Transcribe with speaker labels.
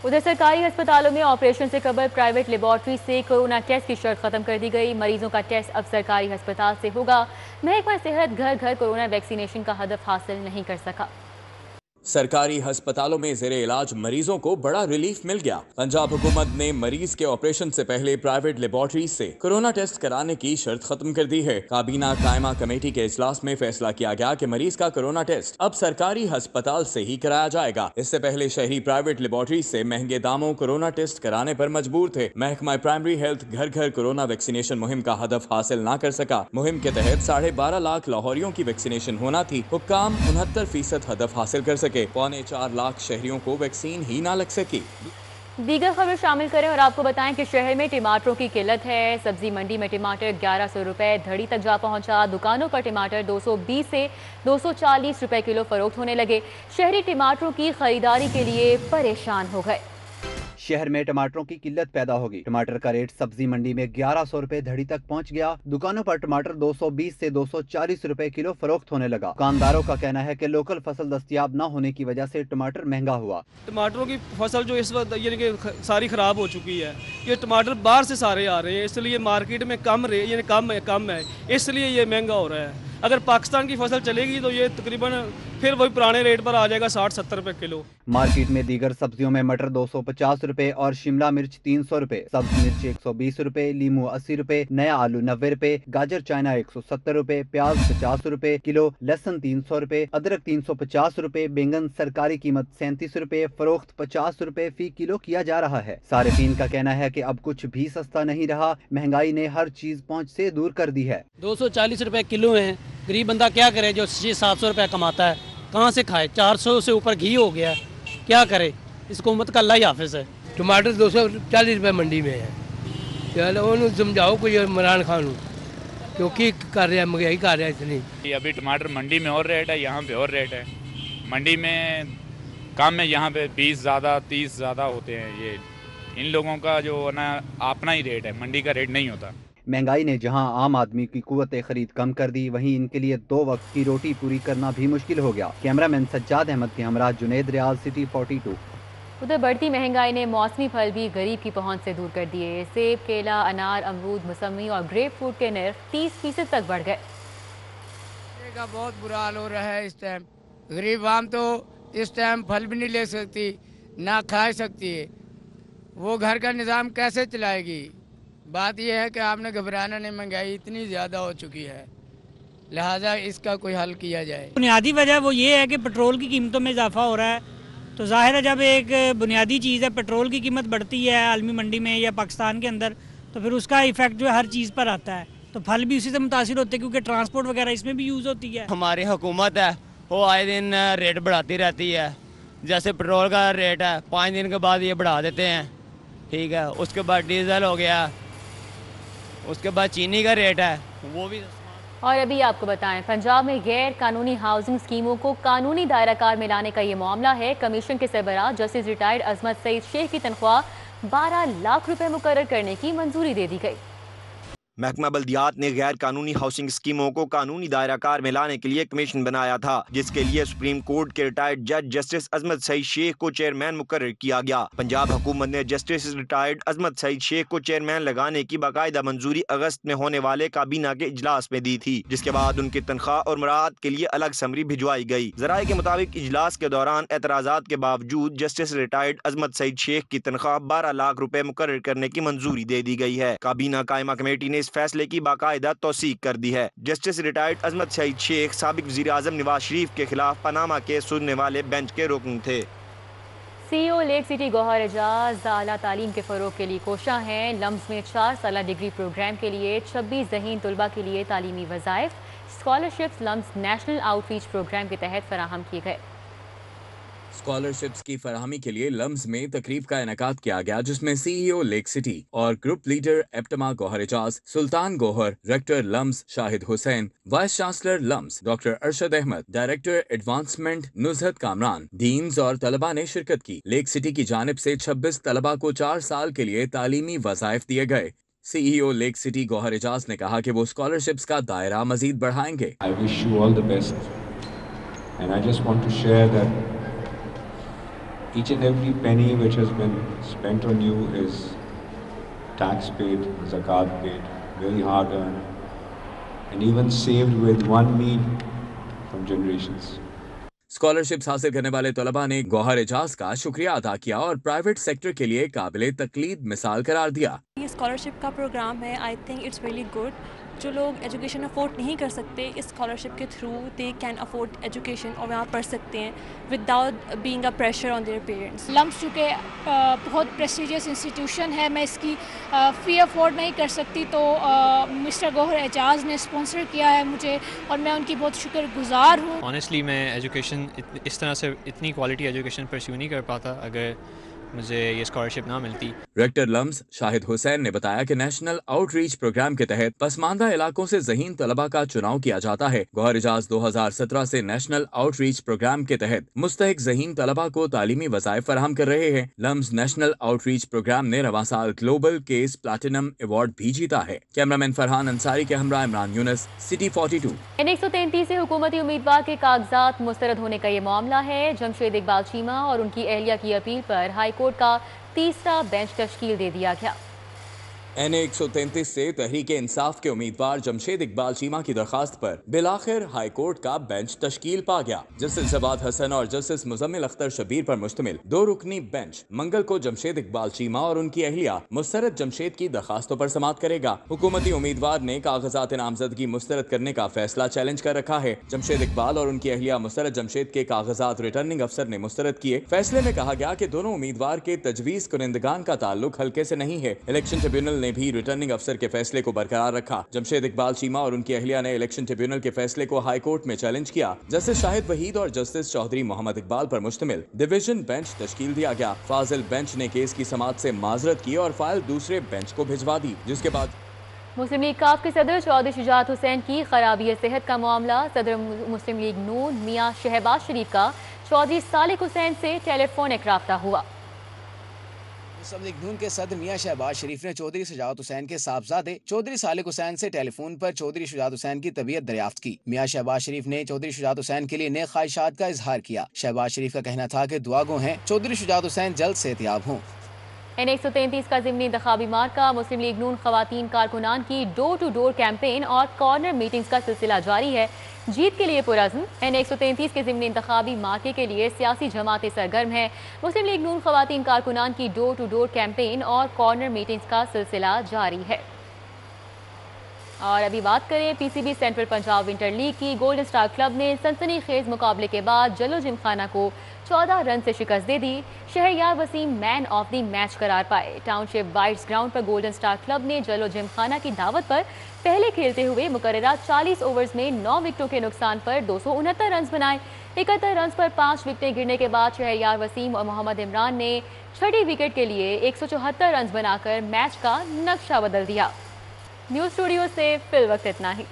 Speaker 1: उधर सरकारी अस्पतालों में ऑपरेशन से कबल प्राइवेट लेबोरेटरी से कोरोना टेस्ट की शर्त खत्म कर दी गई। मरीजों का टेस्ट अब सरकारी अस्पताल से होगा। महकमा सेहत घर घर कोरोना वैक्सीनेशन का हदफ हासिल नहीं कर सका।
Speaker 2: सरकारी अस्पतालों में जेरे इलाज मरीजों को बड़ा रिलीफ मिल गया। पंजाब हुकूमत ने मरीज के ऑपरेशन से पहले प्राइवेट लेबोरेटरी से कोरोना टेस्ट कराने की शर्त खत्म कर दी है। काबीना कायमा कमेटी के इजलास में फैसला किया गया कि मरीज का कोरोना टेस्ट अब सरकारी अस्पताल से ही कराया जाएगा। इससे पहले शहरी प्राइवेट लेबोरेटरी से महंगे दामों कोरोना टेस्ट कराने पर मजबूर थे। महकमा प्राइमरी हेल्थ घर घर कोरोना वैक्सीनेशन मुहिम का हदफ हासिल न कर सका। मुहिम के तहत 12.5 लाख लाहौरियों की वैक्सीनेशन होना थी। हुक्काम 69% हदफ हासिल कर सके। 4.25 लाख शहरियों को वैक्सीन ही ना लग सकी।
Speaker 1: दीगर खबर शामिल करें और आपको बताएं कि शहर में टमाटरों की किल्लत है। सब्जी मंडी में टमाटर 1100 रुपए धड़ी तक जा पहुंचा। दुकानों पर टमाटर 220 से 240 रुपए किलो फरोख्त होने लगे। शहरी टमाटरों की खरीदारी के लिए परेशान हो गए।
Speaker 3: शहर में टमाटरों की किल्लत पैदा होगी। टमाटर का रेट सब्जी मंडी में 1100 रुपए धड़ी तक पहुंच गया। दुकानों पर टमाटर 220 से 240 रुपए किलो फरोख्त होने लगा। दुकानदारों का कहना है कि लोकल फसल दस्तयाब न होने की वजह से टमाटर महंगा हुआ।
Speaker 4: टमाटरों की फसल जो इस वक्त यानी कि सारी खराब हो चुकी है। ये टमाटर बाहर से सारे आ रहे हैं, इसलिए मार्केट में कम है, इसलिए ये महंगा हो रहा है। अगर पाकिस्तान की फसल चलेगी तो ये तकरीबन फिर वही पुराने रेट पर आ जाएगा, 60-70 रुपए किलो।
Speaker 3: मार्केट में दीगर सब्जियों में मटर 250 रुपए और शिमला मिर्च 300 रुपए, सब्ज मिर्च 120 रुपए, लीमू 80 रुपए, नया आलू 90 रुपए, गाजर चाइना 170 रुपए, प्याज 50 रुपए किलो, लहसुन 300 रुपए, अदरक 350 रुपए, बैंगन सरकारी कीमत 37 रुपए, फरोख्त 50 रुपए फी किलो किया जा रहा है। सारिफीन का कहना है कि अब कुछ भी सस्ता नहीं रहा। महंगाई ने हर चीज पहुँच से दूर कर दी है।
Speaker 5: 240 रुपए किलो है। गरीब बंदा क्या करे जो 600-700 रुपए कमाता है, कहाँ से खाए? 400 से ऊपर घी हो गया, क्या करे? इस हुकूमत का अल्लाह ही हाफिज है।
Speaker 6: टमाटर 240 रुपए मंडी में है। चलो उन्हें समझाओ कोई इमरान खान क्योंकि कर रहा है, महंगाई कर रहा है इतनी।
Speaker 7: अभी टमाटर मंडी में और रेट है, यहाँ पे और रेट है। मंडी में कम है, यहाँ पे 20 ज़्यादा 30 ज़्यादा होते हैं। ये इन लोगों का जो ना अपना ही रेट है, मंडी का रेट नहीं होता।
Speaker 3: महंगाई ने जहां आम आदमी की कुव्वत खरीद कम कर दी, वहीं इनके लिए 2 वक्त की रोटी पूरी करना भी मुश्किल हो गया। कैमरामैन सज्जाद अहमद के हमरा जुनैद रियाज, सिटी 42।
Speaker 1: उधर बढ़ती महंगाई ने मौसमी फल भी गरीब की पहुंच से दूर कर दिए। सेब, केला, अनार, अमरूद, मौसमी और ग्रेप फ्रूट के नर्ख 30% तक बढ़ गए।
Speaker 8: का बहुत बुरा हाल हो रहा है इस टाइम। गरीब आम तो इस टाइम फल भी नहीं ले सकती, ना खा सकती है। वो घर का निज़ाम कैसे चलाएगी? बात यह है कि आपने घबराना नहीं, महंगाई इतनी ज़्यादा हो चुकी है, लिहाजा इसका कोई हल किया जाए।
Speaker 9: बुनियादी वजह वो ये है कि पेट्रोल की कीमतों में इजाफा हो रहा है। तो जाहिर है जब एक बुनियादी चीज़ है, पेट्रोल की कीमत बढ़ती है आलमी मंडी में या पाकिस्तान के अंदर, तो फिर उसका इफेक्ट जो है हर चीज़ पर आता है। तो फल भी उसी से मुतासिर होते हैं क्योंकि ट्रांसपोर्ट वगैरह इसमें भी यूज़ होती है।
Speaker 10: हमारी हुकूमत है वो आए दिन रेट बढ़ाती रहती है। जैसे पेट्रोल का रेट है 5 दिन के बाद ये बढ़ा देते हैं, ठीक है। उसके बाद डीजल हो गया, उसके बाद चीनी का रेट है वो भी।
Speaker 1: और अभी आपको बताएं, पंजाब में गैर कानूनी हाउसिंग स्कीमों को कानूनी दायरा कार में लाने का ये मामला है। कमीशन के सरबराह जस्टिस रिटायर्ड अजमत सईद शेख की तनख्वाह 12 लाख रुपए मुकर्रर करने की मंजूरी दे दी गई।
Speaker 11: महकमा बल्दियात ने गैर कानूनी हाउसिंग स्कीमों को कानूनी दायरा कार में लाने के लिए कमीशन बनाया था, जिसके लिए सुप्रीम कोर्ट के रिटायर्ड जज जस्टिस अजमत सईद शेख को चेयरमैन मुकर्रर किया गया। पंजाब हुकूमत ने जस्टिस रिटायर्ड अजमत सईद शेख को चेयरमैन लगाने की बाकायदा मंजूरी अगस्त में होने वाले काबीना के इजलास में दी थी, जिसके बाद उनकी तनख्वाह और मुराद के लिए अलग समरी भिजवाई गई। जराये के मुताबिक इजलास के दौरान एतराजात के बावजूद जस्टिस रिटायर्ड अजमत सईद शेख की तनख्वाह 12 लाख रुपए मुकर्रर करने की मंजूरी दे दी गई है। काबीना कायमा कमेटी ने इस फैसले की बाकायदा तौसीक कर दी है। जस्टिस रिटायर्ड अजमत सईद शेख साबिक वज़ीर आज़म नवाज शरीफ के खिलाफ पनामा केस सुनने वाले बेंच के रुकन थे।
Speaker 1: CEO lake City Gauhar Ejaz आला तालीम के फ़रोग के लिए कोशा हैं। लम्स में 4 साला डिग्री प्रोग्राम के लिए 26 ज़हीन तलबा के लिए तालीमी वज़ाइफ scholarships LUMS national outreach program के तहत फराहम किए गए।
Speaker 2: स्कॉलरशिप्स की फराहमी के लिए लम्स में तकरीब का इनेकाद किया गया, जिसमें CEO लेक सिटी और group leader APTMA Gohar Ejaz, Sultan Gohar, rector LUMS Shahid Hussain, vice chancellor LUMS doctor Arshad Ahmed, director advancement Nuzhat Kamran, deans और तलबा ने शिरकत की। लेक सिटी की जानिब से 26 तलबा को 4 साल के लिए तालीमी वज़ाइफ दिए गए। CEO lake City Gauhar Ejaz ने कहा कि वो स्कॉलरशिप्स का दायरा मजीद बढ़ाएंगे।
Speaker 12: I wish you all the best and I just want to share that Each and every penny which has been spent on you is tax paid, zakat paid, very hard earned, and even saved with one meal from generations.
Speaker 2: Scholarships हासिल करने वाले तलबा ने गौहर एजाज का शुक्रिया अदा किया और प्राइवेट सेक्टर के लिए काबिले तकलीद मिसाल करार दिया।
Speaker 13: ये स्कॉलरशिप का प्रोग्राम है, I think it's really good. जो लोग एजुकेशन अफोर्ड नहीं कर सकते, इस स्कॉलरशिप के through they can afford education और वहाँ पढ़ सकते हैं without being a pressure on their parents.
Speaker 14: LUMS चूँकि बहुत प्रेस्टिजियस इंस्टीट्यूशन है, मैं इसकी फ़ी अफोर्ड नहीं कर सकती, तो मिस्टर गौहर एजाज ने स्पॉन्सर किया है मुझे और मैं उनकी बहुत शुक्रगुजार हूँ।
Speaker 15: ऑनेस्टली मैं एजुकेशन इस तरह से इतनी क्वालिटी एजुकेशन परस्यू नहीं कर पाता अगर मुझे ये स्कॉलरशिप ना मिलती।
Speaker 2: रेक्टर लम्स शाहिद हुसैन ने बताया कि नेशनल आउटरीच प्रोग्राम के तहत पसमानदा इलाकों से ज़हीन तलबा का चुनाव किया जाता है। गौहर एजाज 2017 से नेशनल आउटरीच प्रोग्राम के तहत मुस्तहिक ज़हीन तलबा को तालीमी वज़ाइफ फराहम कर रहे हैं। लम्स नेशनल आउटरीच प्रोग्राम ने रवां साल ग्लोबल केस प्लैटिनम अवार्ड भी जीता है। कैमरामैन फरहान अंसारी के हमरा इमरान यूनुस, सिटी 42।
Speaker 1: N133 से हुकूमती उम्मीदवार के कागजात मुस्तरद होने का ये मामला है। जमशेद इकबाल चीमा और उनकी एहलिया की अपील पर हाई कोर्ट का तीसरा बेंच तश्कील दे दिया गया।
Speaker 2: N133 से तहरीक इंसाफ के उम्मीदवार जमशेद इकबाल चीमा की दरखास्त पर बिलाखिर हाई कोर्ट का बेंच तश्कील पा गया। जस्टिस जवाद हसन और जस्टिस मुजम्मिल अख्तर शबीर पर मुश्तमिल 2 रुकनी बेंच मंगल को जमशेद इकबाल चीमा और उनकी अहलिया मुस्तरद जमशेद की दरखास्तों पर समाअत करेगा। हुकूमती उम्मीदवार ने कागजात नामजदगी मुस्तरद करने का फैसला चैलेंज कर रखा है। जमशेद इकबाल और उनकी अहलिया मुस्तरद जमशेद के कागजात रिटर्निंग अफसर ने मुस्तरद किए। फैसले में कहा गया कि दोनों उम्मीदवार के तजवीज़ कुनिंदगान का ताल्लुक हल्के से नहीं है। इलेक्शन ट्रिब्यूनल ने भी रिटर्निंग अफसर के फैसले को बरकरार रखा। जमशेद इकबाल चीमा और उनकी अहलिया ने इलेक्शन ट्रिब्यूनल के फैसले को हाई कोर्ट में चैलेंज किया। जस्टिस शाहिद वहीद और जस्टिस चौधरी मोहम्मद इकबाल पर मुश्तमिल डिवीजन बेंच तश्कील दिया गया। फाजिल बेंच ने केस की समाअत से माजरत की और फाइल दूसरे बेंच को भिजवा दी, जिसके बाद
Speaker 1: मुस्लिम लीग काफ के सदर चौधरी शुजात हुसैन की खराबी सेहत का मामला। सदर मुस्लिम लीग नून मियां शहबाज शरीफ का चौधरी सालिक हुसैन से टेलीफोनिक राब्ता हुआ।
Speaker 16: मुस्लिम लीग नून के सदर मियां शहबाज शरीफ ने चौधरी शुजात हुसैन के साहबजादे चौधरी सालिक हुसैन से टेलीफोन पर चौधरी शुजात हुसैन की तबीयत दरियाफ्त की। मियां शहबाज शरीफ ने चौधरी शुजात हुसैन के लिए नेक ख्वाहिशात का इजहार किया। शहबाज शरीफ का कहना था कि दुआगो हैं चौधरी शुजात हुसैन जल्द सेहतियाब हों।
Speaker 1: N133 का ज़िमनी इंतखाबी मार्का। मुस्लिम लीग नून खवातीन कारकुनान की डोर टू डोर कैंपेन और कॉर्नर मीटिंग्स का सिलसिला जारी है। जीत के लिए पुरज़्म। N133 के ज़िमनी इंतखाबी मार्के के लिए सियासी जमातें सरगर्म है। मुस्लिम लीग नून खवातीन कारकुनान की डोर टू डोर कैंपेन और कॉर्नर मीटिंग्स का सिलसिला जारी है। और अभी बात करें PCB central Punjab winter league की। गोल्डन स्टार क्लब ने सनसनीखेज मुकाबले के बाद जलो जिमखाना को 14 रन से शिकस्त दे दी। Shahryar Waseem man of the match करार पाए। टाउनशिप वाइट्स ग्राउंड पर गोल्डन स्टार क्लब ने जलो जिमखाना की दावत पर पहले खेलते हुए मुकर्ररा 40 ओवर्स में 9 विकेटों के नुकसान पर 269 रन बनाए। 71 रन पर 5 विकेटें गिरने के बाद शहरयार वसीम और मोहम्मद इमरान ने छठी विकेट के लिए 174 रन बनाकर मैच का नक्शा बदल दिया। न्यूज़ स्टूडियो से फिल वक्त इतना ही।